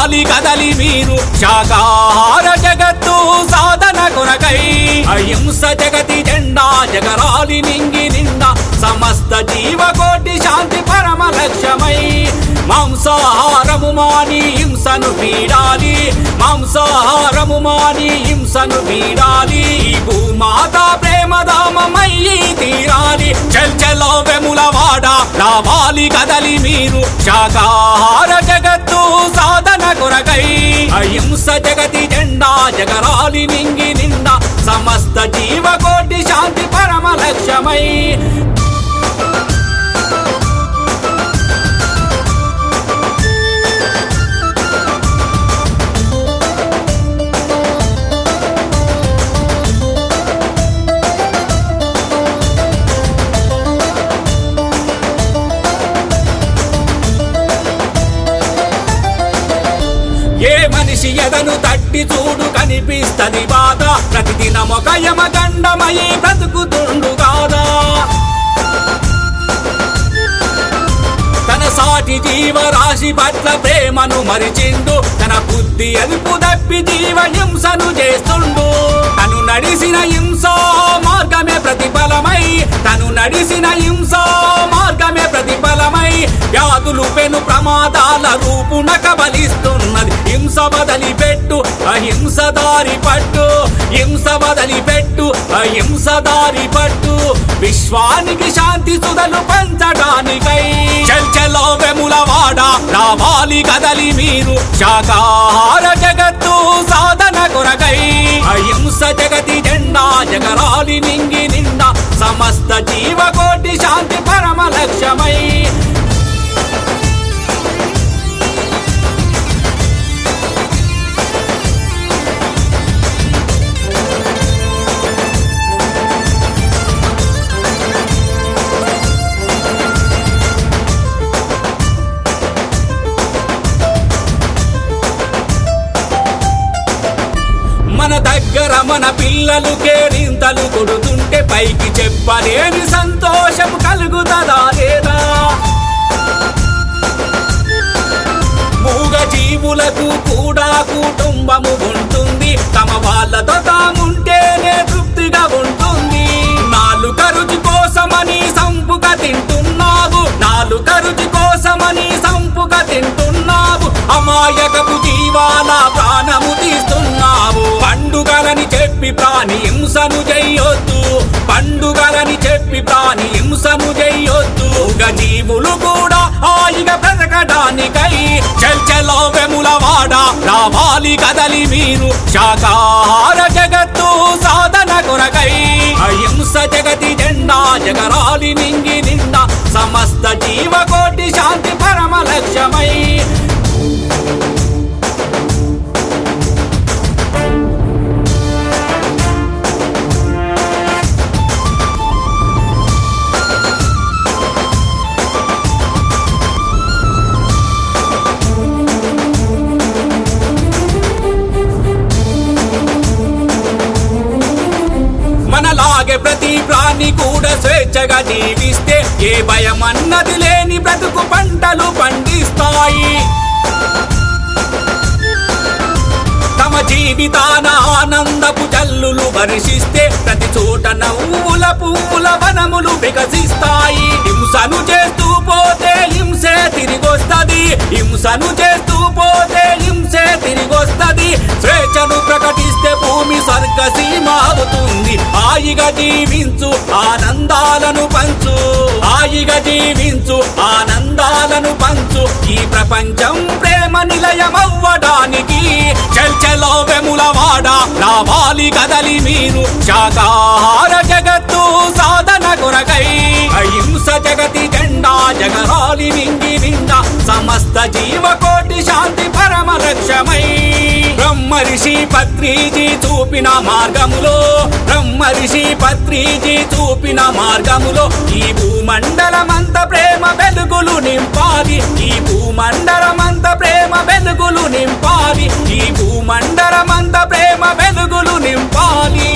రావాలి కదలి మీరు శాకాహార జగత్తు సాధన కొరకై అహింస జగతి జెండా జగరాలి నింగి నిండా సమస్త జీవకోటి శాంతి పరమ లక్ష్యమై మాంసాహారము మాని హింసను వీడాలి మాంసాహారము మాని హింసను వీడాలి భూమాత ప్రేమధామమయ్యి తీరాలి చల్చలో వెములవాడ రావాలి కదలి మీరు శాకాహార జగత్తు సాధన కొరకై అహింస జగతి జెండా జగరాలి నింగి నిండా సమస్త జీవకోటి శాంతి పరమ లక్ష్యమై ఏ మనిషి ఎదను తట్టి చూడు కనిపిస్తది బాధ ప్రతిదినమొక యమగండమయి బ్రతుకుతుండు కాదా తన సాటి జీవరాశి పట్ల ప్రేమను మరిచిండు తన బుద్ధి అదుపు తప్పి జీవ హింసను చేస్తుండు తను నడిసిన హింసా మార్గమే ప్రతిఫలమై తను నడిసిన హింసా మార్గమే ప్రతిఫలమై వ్యాధులు పెను ప్రమాదాల రూపున కబలిస్తున్నది హింస బదలి పెట్టు అహింస దారి పట్టు హింస బదలి పెట్టు అహింస దారి పట్టు విశ్వానికి శాంతి సుధలు పంచడానికై చల్చలో వెములవాడ రావాలి కదలి మీరు శాకాహార జగత్తు సాధన కొరకై అహింస జగతి జెండా జగరాలి నింగి నిండా సమస్త జీవకోటి శాంతి పరమ లక్ష్యమై మన దగ్గర మన పిల్లలు కేరింతలు కొడుతుంటే పైకి చెప్పలేని సంతోషం కలుగుతదా లేదా మూగ జీవులకు కూడా కుటుంబము ఉంటుంది తమ వాళ్ళతో తాముంటేనే తృప్తిగా ఉంటుంది నాలుక రుచి కోసమని సంపుక తింటున్నావు నాలుక రుచి కోసమని సంపుక తింటున్నావు అమాయకపు జీవాల ప్రాణము తీస్తున్నావు పండుగలని చెప్పి ప్రాణి హింసను చెయ్యొద్దు పండుగలని చెప్పి ప్రాణి హింసను చెయ్యొద్దు జీవులు కూడా హాయిగా బ్రతకడానికై చల్చలో వెములవాడ రావాలి కదలి మీరు శాకాహార జగత్తు సాధన కొరకై అహింస జగతి జెండా జగరాలి నింగి నిండా సమస్త జీవకోటి శాంతి పరమ లక్ష్యమై మనలాగే ప్రతి ప్రాణి కూడా స్వేచ్ఛగా జీవిస్తే ఏ భయం అన్నది లేని బ్రతుకు పంటలు పండిస్తాయి తమ జీవితాన ఆనందపు జల్లులు వర్షిస్తే ప్రతి చోట నవ్వుల పువ్వుల వనములు వికసిస్తాయి హింసను చేస్తూ పోతే హింసే తిరిగొస్తది హింసను చేస్తూ పోతే హింసే తిరిగొస్తది స్వేచ్ఛను ప్రకటిస్తే భూమి స్వర్గసీమ అవుతుంది హాయిగా జీవించు ఆనందాలను పంచు హాయిగా జీవించు ఆనందాలను పంచు ఈ ప్రపంచం ప్రేమ నిలయమవ్వడానికి చల్చలో వెములవాడ రావాలి కదలి మీరు శాకాహార జగత్తు సాధన కొరకై అహింస జగతి జెండా జగరాలి నింగి నిండా సమస్త జీవకోటి శాంతి పరమ లక్ష్యమై బ్రహ్మర్షి పత్రిజీ చూపిన మార్గములో బ్రహ్మర్షి పత్రిజీ చూపిన మార్గములో ఈ భూమండలమంత ప్రేమ వెలుగులు నింపాలి ఈ భూమండలమంత ప్రేమ వెలుగులు నింపాలి ఈ భూమండలమంత ప్రేమ వెలుగులు నింపాలి